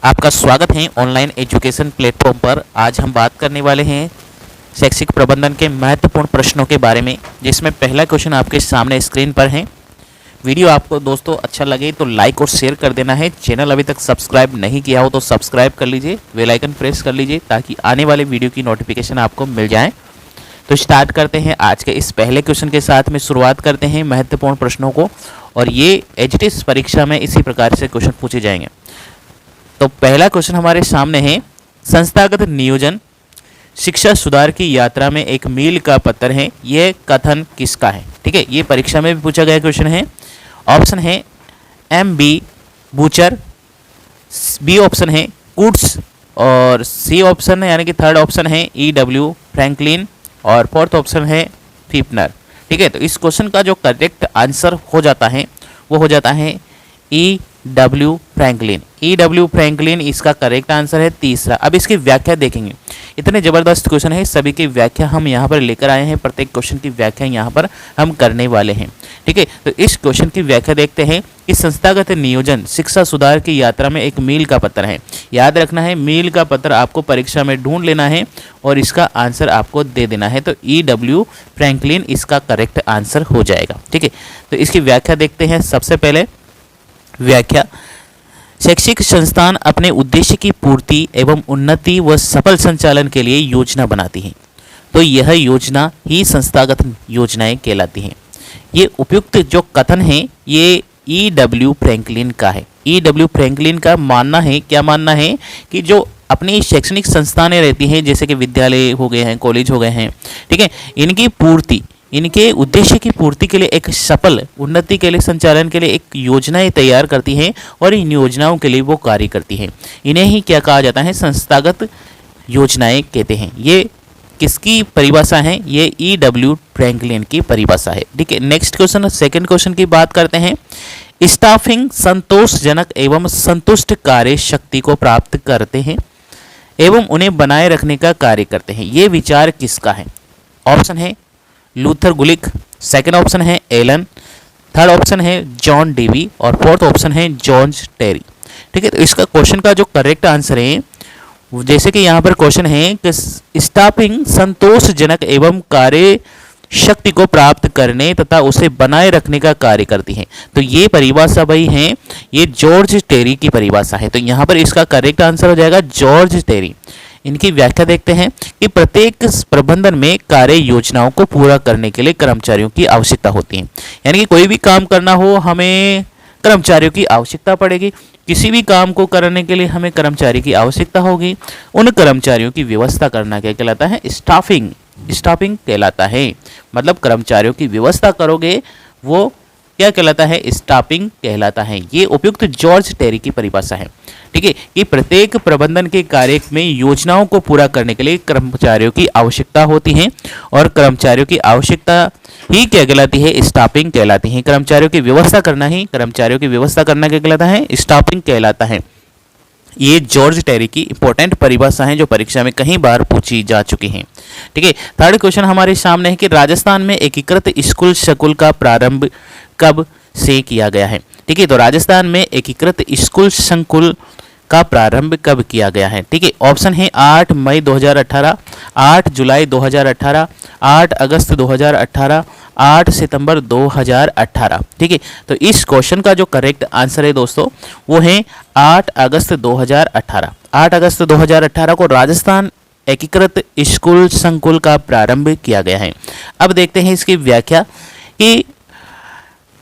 आपका स्वागत है ऑनलाइन एजुकेशन प्लेटफॉर्म पर। आज हम बात करने वाले हैं शैक्षिक प्रबंधन के महत्वपूर्ण प्रश्नों के बारे में, जिसमें पहला क्वेश्चन आपके सामने स्क्रीन पर है। वीडियो आपको दोस्तों अच्छा लगे तो लाइक और शेयर कर देना है। चैनल अभी तक सब्सक्राइब नहीं किया हो तो सब्सक्राइब कर लीजिए, बेल आइकन प्रेस कर लीजिए ताकि आने वाले वीडियो की नोटिफिकेशन आपको मिल जाए। तो स्टार्ट करते हैं आज के इस पहले क्वेश्चन के साथ में। शुरुआत करते हैं महत्वपूर्ण प्रश्नों को, और ये एचटीएस परीक्षा में इसी प्रकार से क्वेश्चन पूछे जाएंगे। तो पहला क्वेश्चन हमारे सामने है, संस्थागत नियोजन शिक्षा सुधार की यात्रा में एक मील का पत्थर है, यह कथन किसका है? ठीक है, ये परीक्षा में भी पूछा गया क्वेश्चन है। ऑप्शन है M B Butcher, B option है कूट्स, और सी ऑप्शन है यानी कि थर्ड ऑप्शन है ई डब्ल्यू फ्रैंकलिन, और फोर्थ ऑप्शन है फीपनर। ठीक है, तो इस क्वेश्चन का जो करेक्ट आंसर हो जाता है वो हो जाता है ई डब्ल्यू फ्रैंकलिन। ई डब्ल्यू फ्रैंकलिन इसका करेक्ट आंसर है तीसरा। अब इसकी व्याख्या देखेंगे, इतने ज़बरदस्त क्वेश्चन है, सभी की व्याख्या हम यहाँ पर लेकर आए हैं। प्रत्येक क्वेश्चन की व्याख्या यहाँ पर हम करने वाले हैं। ठीक है, तो इस क्वेश्चन की व्याख्या देखते हैं कि संस्थागत नियोजन शिक्षा सुधार की यात्रा में एक मील का पत्थर है। याद रखना है, मील का पत्थर आपको परीक्षा में ढूंढ लेना है और इसका आंसर आपको दे देना है। तो ई डब्ल्यू फ्रैंकलिन इसका करेक्ट आंसर हो जाएगा। ठीक है, तो इसकी व्याख्या देखते हैं। सबसे पहले व्याख्या, शैक्षिक संस्थान अपने उद्देश्य की पूर्ति एवं उन्नति व सफल संचालन के लिए योजना बनाती हैं, तो यह योजना ही संस्थागत योजनाएं कहलाती हैं। ये उपयुक्त जो कथन है ये ई डब्ल्यू फ्रैंकलिन का है। ई डब्ल्यू फ्रैंकलिन का मानना है, क्या मानना है कि जो अपनी शैक्षणिक संस्थानें रहती हैं, जैसे कि विद्यालय हो गए हैं, कॉलेज हो गए हैं, ठीक है, इनकी पूर्ति, इनके उद्देश्य की पूर्ति के लिए, एक सफल उन्नति के लिए, संचालन के लिए एक योजनाएं तैयार करती हैं और इन योजनाओं के लिए वो कार्य करती हैं। इन्हें ही क्या कहा जाता है? संस्थागत योजनाएं कहते हैं। ये किसकी परिभाषा है? ये ई डब्ल्यू फ्रैंकलिन की परिभाषा है। ठीक है, नेक्स्ट क्वेश्चन, सेकंड क्वेश्चन की बात करते हैं। स्टाफिंग संतोषजनक एवं संतुष्ट कार्य शक्ति को प्राप्त करते हैं एवं उन्हें बनाए रखने का कार्य करते हैं, ये विचार किसका है? ऑप्शन है लूथर गुलिक, सेकंड ऑप्शन है एलन, थर्ड ऑप्शन है जॉन डेवी, और फोर्थ ऑप्शन है जॉर्ज टेरी। ठीक है, तो इसका क्वेश्चन का जो करेक्ट आंसर है, जैसे कि यहाँ पर क्वेश्चन है कि स्टाफिंग संतोषजनक एवं कार्य शक्ति को प्राप्त करने तथा उसे बनाए रखने का कार्य करती है, तो ये परिभाषा भाई है, ये जॉर्ज टेरी की परिभाषा है। तो यहाँ पर इसका करेक्ट आंसर हो जाएगा जॉर्ज टेरी। इनकी व्याख्या देखते हैं कि प्रत्येक प्रबंधन में कार्य योजनाओं को पूरा करने के लिए कर्मचारियों की आवश्यकता होती है। यानी कि कोई भी काम करना हो हमें कर्मचारियों की आवश्यकता पड़ेगी। किसी भी काम को करने के लिए हमें कर्मचारी की आवश्यकता होगी। उन कर्मचारियों की व्यवस्था करना क्या कहलाता है? स्टाफिंग। स्टाफिंग कहलाता है, मतलब कर्मचारियों की व्यवस्था करोगे वो क्या कहलाता है? स्टाफिंग कहलाता है। ये उपयुक्त जॉर्ज टेरी की परिभाषा है। ठीक है, कि प्रत्येक प्रबंधन के कार्य में योजनाओं को पूरा करने के लिए कर्मचारियों की आवश्यकता होती है, और कर्मचारियों की आवश्यकता ही क्या कहलाती है? स्टाफिंग कहलाती है। कर्मचारियों की व्यवस्था करना ही, कर्मचारियों की व्यवस्था करना क्या कहलाता है? स्टाफिंग कहलाता है। ये जॉर्ज टेरी की इंपॉर्टेंट परिभाषा है जो परीक्षा में कई बार पूछी जा चुकी हैं। ठीक है, थर्ड क्वेश्चन हमारे सामने है कि राजस्थान में एकीकृत स्कूल संकुल का प्रारंभ कब से किया गया है? ठीक है, तो राजस्थान में एकीकृत स्कूल संकुल का प्रारंभ कब किया गया है? ठीक है, ऑप्शन है 8 मई 2018, 8 जुलाई 2018, 8 अगस्त 2018, 8 सितंबर 2018। ठीक है, तो इस क्वेश्चन का जो करेक्ट आंसर है दोस्तों वो है 8 अगस्त 2018। 8 अगस्त 2018 को राजस्थान एकीकृत स्कूल संकुल का प्रारंभ किया गया है। अब देखते हैं इसकी व्याख्या कि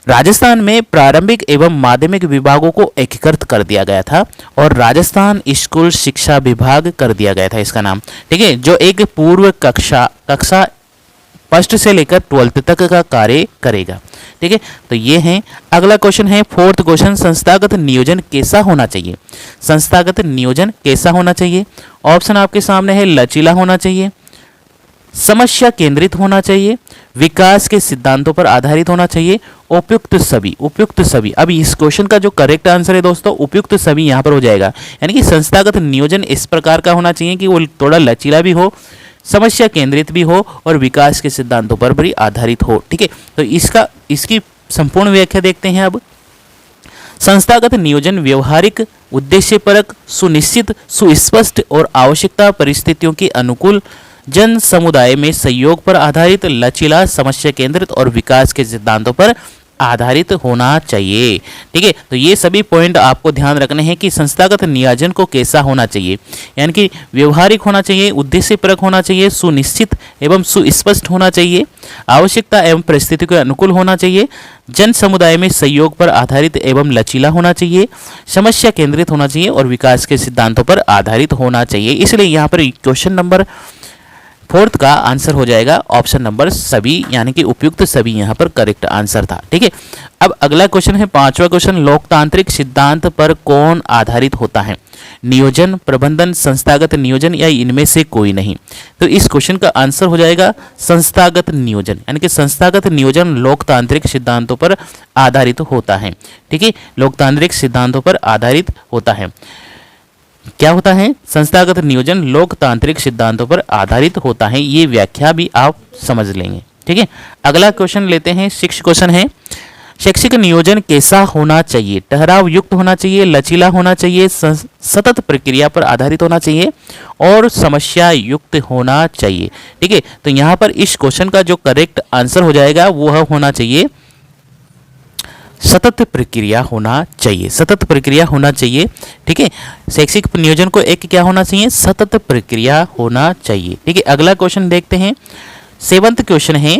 राजस्थान में प्रारंभिक एवं माध्यमिक विभागों को एकीकृत कर दिया गया था और राजस्थान स्कूल शिक्षा विभाग कर दिया गया था इसका नाम। ठीक है, जो एक पूर्व कक्षा फर्स्ट से लेकर 12th तक का कार्य करेगा। ठीक है, तो ये है। अगला क्वेश्चन है फोर्थ क्वेश्चन, संस्थागत नियोजन कैसा होना चाहिए? संस्थागत नियोजन कैसा होना चाहिए? ऑप्शन आपके सामने है लचीला होना चाहिए, समस्या केंद्रित होना चाहिए, विकास के सिद्धांतों पर आधारित होना चाहिए, उपयुक्त सभी। उपयुक्त सभी। अब इस क्वेश्चन का जो करेक्ट आंसर है दोस्तों उपयुक्त सभी यहाँ पर हो जाएगा। यानी कि संस्थागत नियोजन इस प्रकार का होना चाहिए कि वो थोड़ा लचीला भी हो, समस्या केंद्रित भी हो और विकास के सिद्धांतों पर भी आधारित हो। ठीक है, तो इसकी संपूर्ण व्याख्या देखते हैं। अब संस्थागत नियोजन व्यवहारिक, उद्देश्यपरक, सुनिश्चित, सुस्पष्ट और आवश्यकता परिस्थितियों के अनुकूल, जन समुदाय में सहयोग पर आधारित, लचीला, समस्या केंद्रित और विकास के सिद्धांतों पर आधारित होना चाहिए। ठीक है, तो ये सभी पॉइंट आपको ध्यान रखने हैं कि संस्थागत नियोजन को कैसा होना चाहिए, यानी कि व्यवहारिक होना चाहिए, उद्देश्यपरक होना चाहिए, सुनिश्चित एवं सुस्पष्ट होना चाहिए, आवश्यकता एवं परिस्थिति के अनुकूल होना चाहिए, जन समुदाय में सहयोग पर आधारित एवं लचीला होना चाहिए, समस्या केंद्रित होना चाहिए और विकास के सिद्धांतों पर आधारित होना चाहिए। इसलिए यहाँ पर क्वेश्चन नंबर 4 का आंसर हो जाएगा ऑप्शन नंबर सभी, यानी कि उपयुक्त सभी यहाँ पर करेक्ट आंसर था। ठीक है, अब अगला क्वेश्चन है 5वां क्वेश्चन, लोकतांत्रिक सिद्धांत पर कौन आधारित होता है? नियोजन, प्रबंधन, संस्थागत नियोजन या इनमें से कोई नहीं? तो इस क्वेश्चन का आंसर हो जाएगा संस्थागत नियोजन, यानी कि संस्थागत नियोजन लोकतांत्रिक सिद्धांतों पर आधारित होता है। ठीक है, लोकतांत्रिक सिद्धांतों पर आधारित होता है। क्या होता है? संस्थागत नियोजन लोकतांत्रिक सिद्धांतों पर आधारित होता है, ये व्याख्या भी आप समझ लेंगे। ठीक है, अगला क्वेश्चन लेते हैं। 6 क्वेश्चन है, शैक्षिक नियोजन कैसा होना चाहिए? ठहराव युक्त होना चाहिए, लचीला होना चाहिए, सतत प्रक्रिया पर आधारित होना चाहिए और समस्या युक्त होना चाहिए। ठीक है, तो यहाँ पर इस क्वेश्चन का जो करेक्ट आंसर हो जाएगा वह होना चाहिए सतत प्रक्रिया होना चाहिए, सतत प्रक्रिया होना चाहिए। ठीक है, शैक्षिक नियोजन को एक क्या होना चाहिए? सतत प्रक्रिया होना चाहिए। ठीक है, अगला क्वेश्चन देखते हैं। 7वां क्वेश्चन है,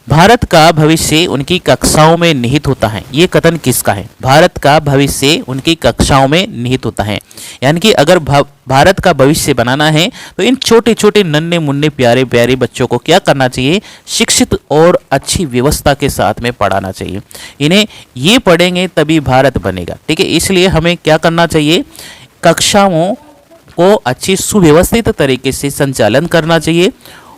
भारत का भविष्य उनकी कक्षाओं में निहित होता है। ये कथन किसका है? भारत का भविष्य उनकी कक्षाओं में निहित होता है, यानी कि अगर भारत का भविष्य बनाना है तो इन छोटे छोटे नन्हे मुन्ने प्यारे प्यारे बच्चों को क्या करना चाहिए? शिक्षित और अच्छी व्यवस्था के साथ में पढ़ाना चाहिए। इन्हें ये पढ़ेंगे तभी भारत बनेगा। ठीक है, इसलिए हमें क्या करना चाहिए? कक्षाओं को अच्छी सुव्यवस्थित तरीके से संचालन करना चाहिए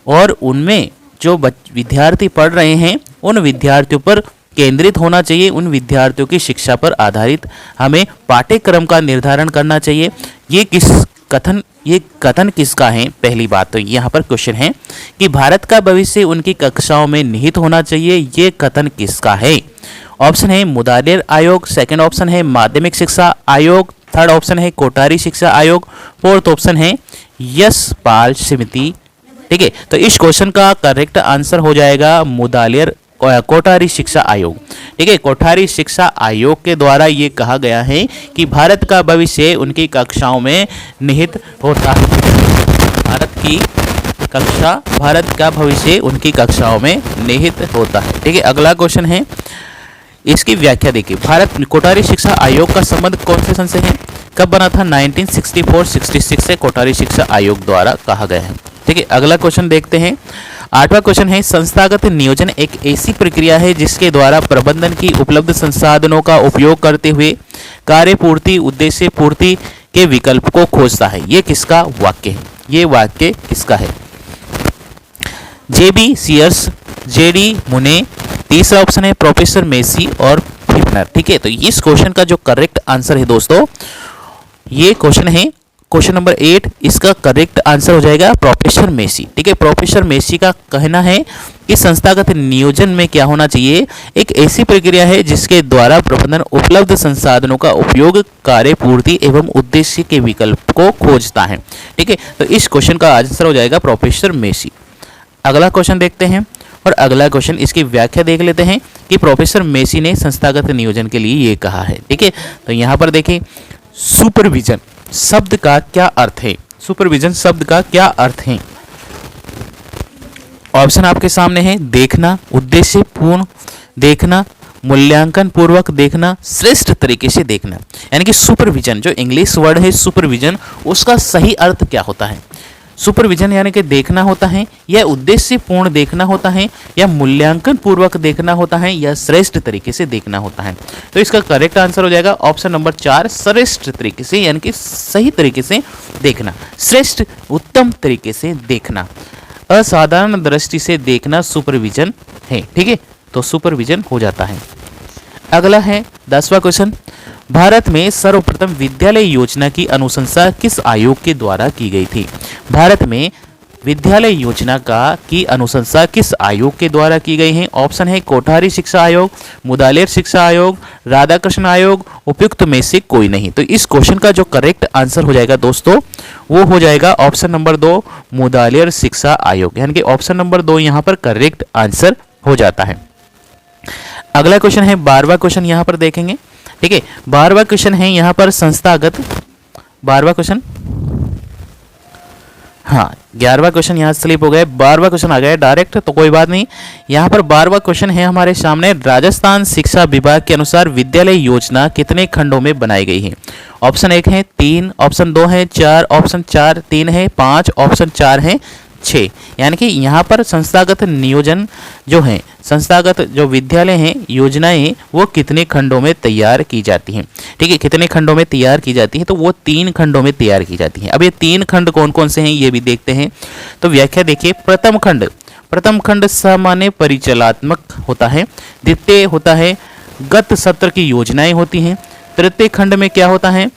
और उनमें जो विद्यार्थी पढ़ रहे हैं उन विद्यार्थियों पर केंद्रित होना चाहिए, उन विद्यार्थियों की शिक्षा पर आधारित हमें पाठ्यक्रम का निर्धारण करना चाहिए। ये कथन किसका है? पहली बात तो यहाँ पर क्वेश्चन है कि भारत का भविष्य उनकी कक्षाओं में निहित होना चाहिए, ये कथन किसका है? ऑप्शन है मुदालिर आयोग, सेकंड ऑप्शन है माध्यमिक शिक्षा आयोग, थर्ड ऑप्शन है कोठारी शिक्षा आयोग, फोर्थ ऑप्शन है यशपाल समिति। ठीक है, तो इस क्वेश्चन का करेक्ट आंसर हो जाएगा मुदालिर कोठारी शिक्षा आयोग। ठीक है, कोठारी शिक्षा आयोग के द्वारा ये कहा गया है कि भारत का भविष्य उनकी कक्षाओं में निहित होता है। भारत का भविष्य उनकी कक्षाओं में निहित होता है। ठीक है, अगला क्वेश्चन है, इसकी व्याख्या देखिए। भारत कोठारी शिक्षा आयोग का संबंध कौन से सन से है? कब बना था? 1964-66 से कोठारी शिक्षा आयोग द्वारा कहा गया है। ठीक है, अगला क्वेश्चन देखते हैं। 8वां क्वेश्चन है, संस्थागत नियोजन एक ऐसी प्रक्रिया है जिसके द्वारा प्रबंधन की उपलब्ध संसाधनों का उपयोग करते हुए कार्य पूर्ति, उद्देश्य पूर्ति के विकल्प को खोजता है। ये किसका वाक्य है? ये वाक्य किसका है? जेबी सीयर्स, जेडी मुने, तीसरा ऑप्शन है प्रोफेसर मेसी और फिफ्नर। ठीक है, तो इस क्वेश्चन का जो करेक्ट आंसर है दोस्तों, ये क्वेश्चन है क्वेश्चन नंबर 8, इसका करेक्ट आंसर हो जाएगा प्रोफेसर मेसी। ठीक है, प्रोफेसर मेसी का कहना है कि संस्थागत नियोजन में क्या होना चाहिए? एक ऐसी प्रक्रिया है जिसके द्वारा प्रबंधन उपलब्ध संसाधनों का उपयोग कार्य पूर्ति एवं उद्देश्य के विकल्प को खोजता है। ठीक है, तो इस क्वेश्चन का आंसर हो जाएगा प्रोफेसर मेसी। अगला क्वेश्चन देखते हैं और अगला क्वेश्चन इसकी व्याख्या देख लेते हैं कि प्रोफेसर मेसी ने संस्थागत नियोजन के लिए ये कहा है। ठीक है, तो यहाँ पर देखें, सुपरविजन शब्द का क्या अर्थ है? सुपरविजन शब्द का क्या अर्थ है? ऑप्शन आपके सामने है, देखना, उद्देश्य पूर्ण देखना, मूल्यांकन पूर्वक देखना, श्रेष्ठ तरीके से देखना। यानी कि सुपरविजन, जो इंग्लिश वर्ड है सुपरविजन, उसका सही अर्थ क्या होता है? सुपरविजन यानी कि देखना होता है, या उद्देश्य पूर्ण देखना होता है, या मूल्यांकन पूर्वक देखना होता है, या श्रेष्ठ तरीके से देखना होता है। तो इसका करेक्ट आंसर हो जाएगा ऑप्शन नंबर 4, श्रेष्ठ तरीके से, यानी कि सही तरीके से देखना, श्रेष्ठ उत्तम तरीके से देखना, असाधारण दृष्टि से देखना सुपरविजन है। ठीक है, तो सुपरविजन हो जाता है। अगला है 10वां क्वेश्चन, भारत में सर्वप्रथम विद्यालय योजना की अनुशंसा किस आयोग के द्वारा की गई थी? भारत में विद्यालय योजना की अनुशंसा किस आयोग के द्वारा की गई है? ऑप्शन है कोठारी शिक्षा आयोग, मुदालिर शिक्षा आयोग, राधाकृष्ण आयोग, उपयुक्त में से कोई नहीं। तो इस क्वेश्चन का जो करेक्ट आंसर हो जाएगा दोस्तों वो हो जाएगा ऑप्शन नंबर 2 मुदालिर शिक्षा आयोग, यानी कि ऑप्शन नंबर 2 यहाँ पर करेक्ट आंसर हो जाता है। अगला क्वेश्चन है 12वां क्वेश्चन यहाँ पर देखेंगे। ठीक है, 12वां क्वेश्चन है यहाँ पर संस्थागत, 12वां क्वेश्चन, हाँ 11वां क्वेश्चन यहाँ स्लिप हो गया, 12वां क्वेश्चन आ गया डायरेक्ट, तो कोई बात नहीं। यहाँ पर 12वां क्वेश्चन है हमारे सामने, राजस्थान शिक्षा विभाग के अनुसार विद्यालय योजना कितने खंडों में बनाई गई है? ऑप्शन 1 है 3, ऑप्शन 2 है 4, ऑप्शन 4 3 है 5, ऑप्शन 4 है 6। यानी कि यहाँ पर संस्थागत नियोजन जो है, संस्थागत जो विद्यालय हैं योजनाएं हैं वो कितने खंडों में तैयार की जाती हैं? ठीक है, कितने खंडों में तैयार की जाती है? तो वो 3 खंडों में तैयार की जाती हैं। अब ये 3 खंड कौन कौन से हैं ये भी देखते हैं। तो व्याख्या देखिए, प्रथम खंड सामान्य परिचलात्मक होता है, द्वितीय होता है गत सत्र की योजनाएं होती हैं, तृतीय खंड में क्या होता है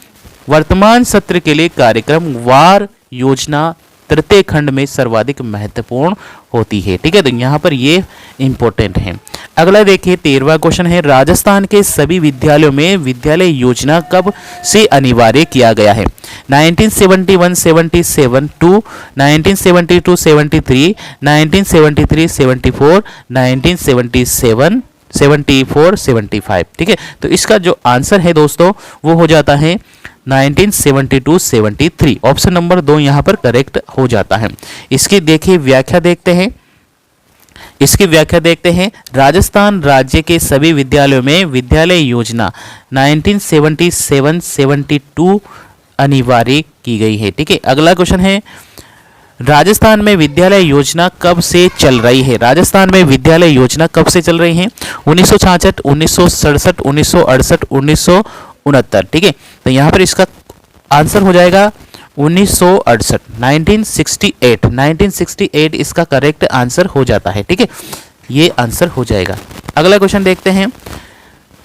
वर्तमान सत्र के लिए कार्यक्रम वार योजना तृतीय खंड में सर्वाधिक महत्वपूर्ण होती है। ठीक है, तो यहाँ पर ये इंपॉर्टेंट है। अगला देखिए 13वां क्वेश्चन है, राजस्थान के सभी विद्यालयों में विद्यालय योजना कब से अनिवार्य किया गया है? 1971-77 टू 1972-73, 1973-74, 1977-74-75। ठीक है, तो इसका जो आंसर है दोस्तों वो हो जाता है 1972-73, ऑप्शन नंबर 2 यहाँ पर करेक्ट हो जाता है। इसकी देखिए व्याख्या देखते हैं, इसकी व्याख्या देखते हैं। राजस्थान राज्य के सभी विद्यालयों में विद्यालय योजना 1977-72 अनिवार्य की गई है। ठीक है, अगला क्वेश्चन है, राजस्थान में विद्यालय योजना कब से चल रही है? राजस्थान में विद्यालय योजना कब से चल रही है? 1966, 1967, 1968, 1969। ठीक है, तो यहाँ पर इसका आंसर हो जाएगा 1968, 1968 इसका करेक्ट आंसर हो जाता है। ठीक है, ये आंसर हो जाएगा। अगला क्वेश्चन देखते हैं,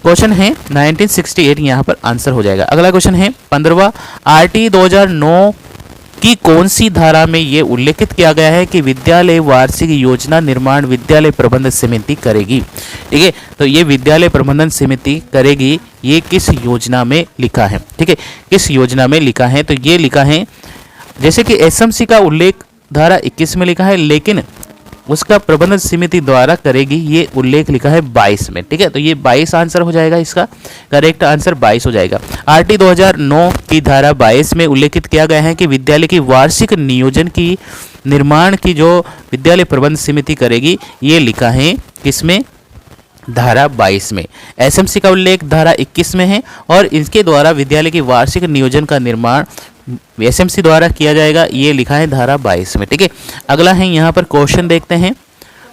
क्वेश्चन है 1968 यहाँ पर आंसर हो जाएगा। अगला क्वेश्चन है 15वां, आरटी 2009 की कौन सी धारा में ये उल्लेखित किया गया है कि विद्यालय वार्षिक योजना निर्माण विद्यालय प्रबंधन समिति करेगी? ठीक है, तो ये विद्यालय प्रबंधन समिति करेगी, ये किस योजना में लिखा है? ठीक है, किस योजना में लिखा है? तो ये लिखा है, जैसे कि एसएमसी का उल्लेख धारा 21 में लिखा है, लेकिन उसका प्रबंधन समिति द्वारा करेगी ये उल्लेख लिखा है 22 में। ठीक है, तो ये 22 आंसर हो जाएगा, इसका करेक्ट आंसर 22 हो जाएगा। आरटी 2009 की धारा 22 में उल्लेखित किया गया है कि विद्यालय की वार्षिक नियोजन की निर्माण की जो विद्यालय प्रबंधन समिति करेगी ये लिखा है किसमें? धारा 22 में। एसएमसी का उल्लेख धारा 21 में है और इसके द्वारा विद्यालय की वार्षिक नियोजन का निर्माण एसएमसी द्वारा किया जाएगा, ये लिखा है धारा 22 में। ठीक है, अगला है यहाँ पर क्वेश्चन देखते हैं।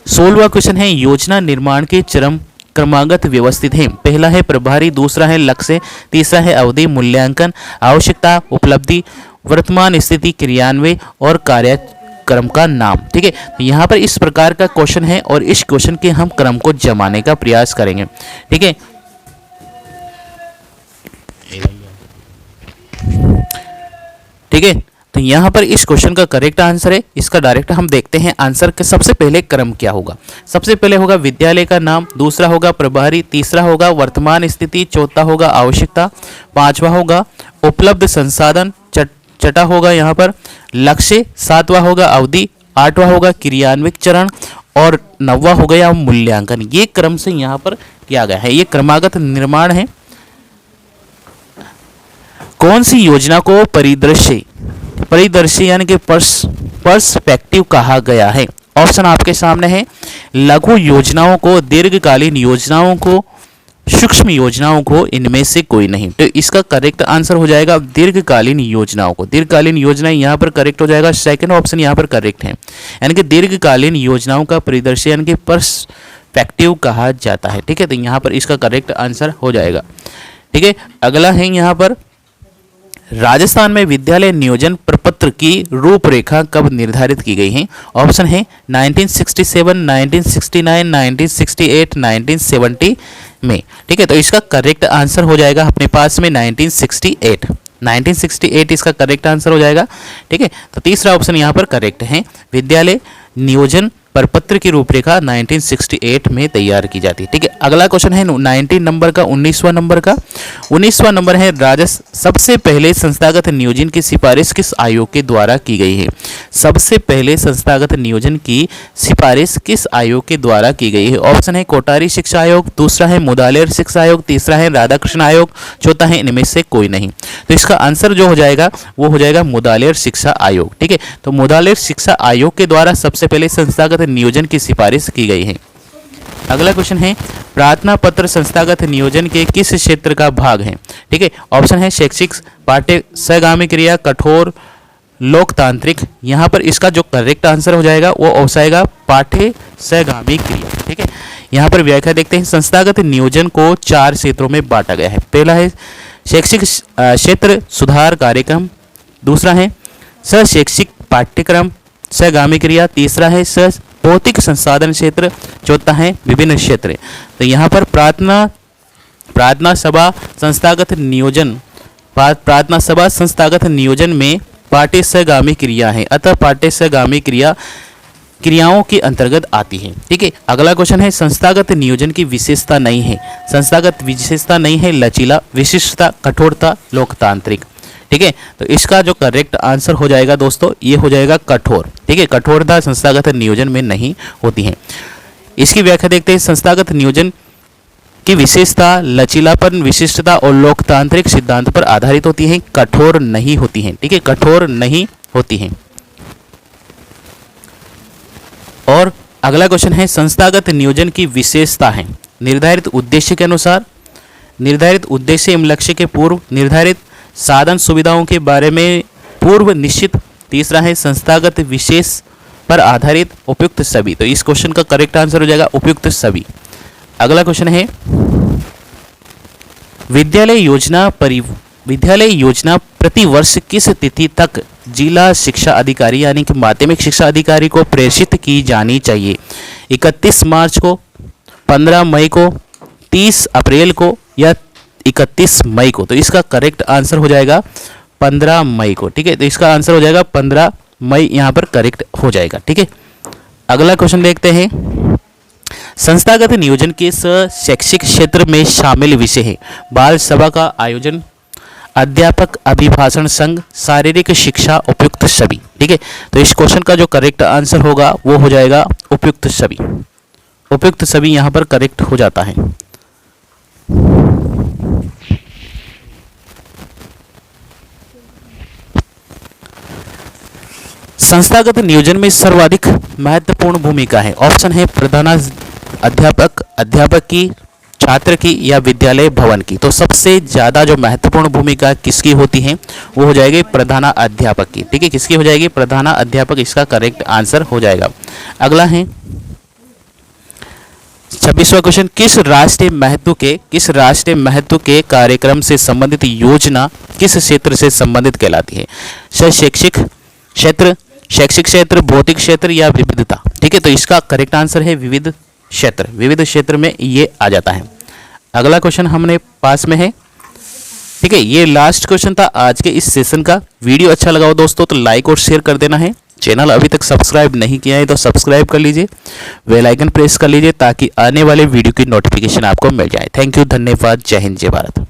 16वां क्वेश्चन है, योजना निर्माण के चरम क्रमागत व्यवस्थित है। पहला है प्रभारी, दूसरा है लक्ष्य, तीसरा है अवधि, मूल्यांकन, आवश्यकता, उपलब्धि, वर्तमान स्थिति, क्रियान्वयन और कार्यक्रम का नाम। ठीक है, तो यहाँ पर इस प्रकार का क्वेश्चन है और इस क्वेश्चन के हम क्रम को जमाने का प्रयास करेंगे। ठीक है, ठीक है, तो यहाँ पर इस क्वेश्चन का करेक्ट आंसर है, इसका डायरेक्ट हम देखते हैं आंसर के। सबसे पहले क्रम क्या होगा? सबसे पहले होगा विद्यालय का नाम, दूसरा होगा प्रभारी, तीसरा होगा वर्तमान स्थिति, चौथा होगा आवश्यकता, पांचवा होगा उपलब्ध संसाधन, छठा होगा यहाँ पर लक्ष्य, सातवां होगा अवधि, आठवां होगा क्रियान्वित चरण और नौवां हो गया मूल्यांकन। ये क्रम से यहाँ पर किया गया है, ये क्रमागत निर्माण है। कौन सी योजना को परिदृश्य यानी कि पर्सपेक्टिव कहा गया है? ऑप्शन आपके सामने है, लघु योजनाओं को, दीर्घकालीन योजनाओं को, सूक्ष्म योजनाओं को, इनमें से कोई नहीं। तो इसका करेक्ट आंसर हो जाएगा दीर्घकालीन योजनाओं को। दीर्घकालीन योजनाएं यहाँ पर करेक्ट हो जाएगा, सेकंड ऑप्शन यहाँ पर करेक्ट है, यानी कि दीर्घकालीन योजनाओं का परिदृश्य यानी कि पर्सपेक्टिव कहा जाता है। ठीक है, तो यहाँ पर इसका करेक्ट आंसर हो जाएगा। ठीक है, अगला है यहाँ पर, राजस्थान में विद्यालय नियोजन प्रपत्र की रूपरेखा कब निर्धारित की गई है? ऑप्शन है 1967, 1969, 1968, 1970 में। ठीक है, तो इसका करेक्ट आंसर हो जाएगा अपने पास में 1968। 1968 इसका करेक्ट आंसर हो जाएगा। ठीक है, तो तीसरा ऑप्शन यहाँ पर करेक्ट है। विद्यालय नियोजन प्रपत्र की रूपरेखा 1968 में तैयार की जाती है। ठीक है, अगला क्वेश्चन है 19 नंबर का 19वां नंबर का 19वां नंबर है राजस्व सबसे पहले संस्थागत नियोजन की सिफारिश किस आयोग के द्वारा की गई है? सबसे पहले संस्थागत नियोजन की सिफारिश किस आयोग के द्वारा की गई है? ऑप्शन है कोटारी शिक्षा आयोग, दूसरा है मुदालेर शिक्षा आयोग, तीसरा है राधाकृष्ण आयोग, चौथा है इनमें से कोई नहीं। तो इसका आंसर जो हो जाएगा वो हो जाएगा मुदालेर शिक्षा आयोग। ठीक है, तो मुदालेर शिक्षा आयोग के द्वारा सबसे पहले संस्थागत नियोजन की सिफारिश की गई है। अगला क्वेश्चन है प्रार्थना पत्र संस्थागत नियोजन के किस क्षेत्र का भाग है? ठीक है, ऑप्शन है शैक्षिक, पाठ्य, सहगामी क्रिया, कठोर, लोकतांत्रिक। यहाँ पर इसका जो करेक्ट आंसर हो जाएगा वो हो जाएगा पाठ्य सहगामी क्रिया। ठीक है, यहाँ पर व्याख्या देखते हैं। संस्थागत नियोजन को 4 क्षेत्रों में बांटा गया है। पहला है शैक्षिक क्षेत्र सुधार कार्यक्रम, दूसरा है सहशैक्षिक पाठ्यक्रम सहगामी क्रिया, तीसरा है सह भौतिक संसाधन क्षेत्र, चौथा है विभिन्न क्षेत्र। तो यहाँ पर प्रार्थना सभा संस्थागत नियोजन में पाठ्य सहगामी क्रिया है, अतः पाठ्य सहगामी क्रियाओं के अंतर्गत आती है। ठीक है, अगला क्वेश्चन है संस्थागत नियोजन की विशेषता नहीं है। संस्थागत विशेषता नहीं है लचीला, विशिष्टता, कठोरता, लोकतांत्रिक। ठीक है, तो इसका जो करेक्ट आंसर हो जाएगा दोस्तों ये हो जाएगा कठोर। ठीक है, कठोरता संस्थागत नियोजन में नहीं होती है। इसकी व्याख्या देखते हैं। संस्थागत नियोजन की विशेषता लचीलापन, विशिष्टता और लोकतांत्रिक सिद्धांत पर आधारित होती है, कठोर नहीं होती है। ठीक है, कठोर नहीं होती है। और अगला क्वेश्चन है संस्थागत नियोजन की विशेषता है निर्धारित उद्देश्य के अनुसार, निर्धारित उद्देश्य एवं लक्ष्य के पूर्व, निर्धारित साधन सुविधाओं के बारे में पूर्व निश्चित, तीसरा है संस्थागत विशेष पर आधारित, उपयुक्त सभी। तो इस क्वेश्चन का करेक्ट आंसर हो जाएगा उपयुक्त सभी। अगला क्वेश्चन है विद्यालय योजना प्रति वर्ष किस तिथि तक जिला शिक्षा अधिकारी यानी कि माध्यमिक शिक्षा अधिकारी को प्रेषित की जानी चाहिए? 31 मार्च को, 15 मई को, 30 अप्रैल को या 31 मई को? तो इसका करेक्ट आंसर हो जाएगा 15 मई को। ठीक है, तो इसका आंसर हो जाएगा 15 मई यहाँ पर करेक्ट हो जाएगा। ठीक है, अगला क्वेश्चन देखते हैं। संस्थागत नियोजन के शैक्षिक क्षेत्र में शामिल विषय है बाल सभा का आयोजन, अध्यापक अभिभाषण संघ, शारीरिक शिक्षा, उपयुक्त सभी। ठीक है, तो इस क्वेश्चन का जो करेक्ट आंसर होगा वो हो जाएगा उपयुक्त सभी। उपयुक्त सभी यहाँ पर करेक्ट हो जाता है। संस्थागत नियोजन में सर्वाधिक महत्वपूर्ण भूमिका है। ऑप्शन है प्रधानाध्यापक, अध्यापक की, छात्र की या विद्यालय भवन की। तो सबसे ज़्यादा जो महत्वपूर्ण भूमिका किसकी होती है वो हो जाएगी प्रधानाध्यापक की। ठीक है, किसकी हो जाएगी? प्रधानाध्यापक, इसका करेक्ट आंसर हो जाएगा। अगला है 26वां क्वेश्चन। किस राष्ट्रीय महत्व के कार्यक्रम से संबंधित योजना किस क्षेत्र से संबंधित कहलाती है? शैक्षिक क्षेत्र, शैक्षिक क्षेत्र, भौतिक क्षेत्र या विविधता? ठीक है, तो इसका करेक्ट आंसर है विविध क्षेत्र। विविध क्षेत्र में ये आ जाता है। अगला क्वेश्चन हमने पास में है। ठीक है, ये लास्ट क्वेश्चन था आज के इस सेशन का। वीडियो अच्छा लगा हो दोस्तों तो लाइक और शेयर कर देना है। चैनल अभी तक सब्सक्राइब नहीं किया है तो सब्सक्राइब कर लीजिए, बेल आइकन प्रेस कर लीजिए ताकि आने वाले वीडियो की नोटिफिकेशन आपको मिल जाए। थैंक यू, धन्यवाद, जय हिंद, जय भारत।